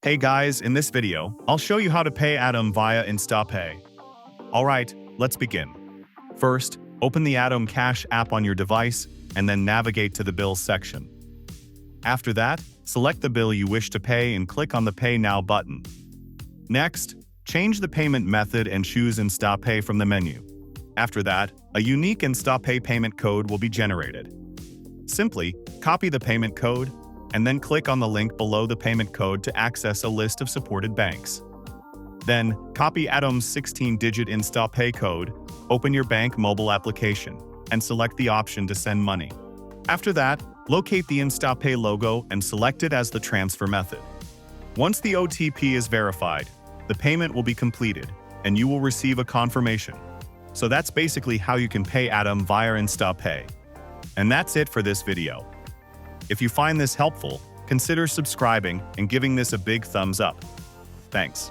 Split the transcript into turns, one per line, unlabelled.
Hey guys, in this video, I'll show you how to pay Atome via InstaPay. Alright, let's begin. First, open the Atome Cash app on your device and then navigate to the Bills section. After that, select the bill you wish to pay and click on the Pay Now button. Next, change the payment method and choose InstaPay from the menu. After that, a unique InstaPay payment code will be generated. Simply, copy the payment code and then click on the link below the payment code to access a list of supported banks. Then, copy Atome's 16-digit InstaPay code, open your bank mobile application, and select the option to send money. After that, locate the InstaPay logo and select it as the transfer method. Once the OTP is verified, the payment will be completed, and you will receive a confirmation. So that's basically how you can pay Atome via InstaPay. And that's it for this video. If you find this helpful, consider subscribing and giving this a big thumbs up. Thanks.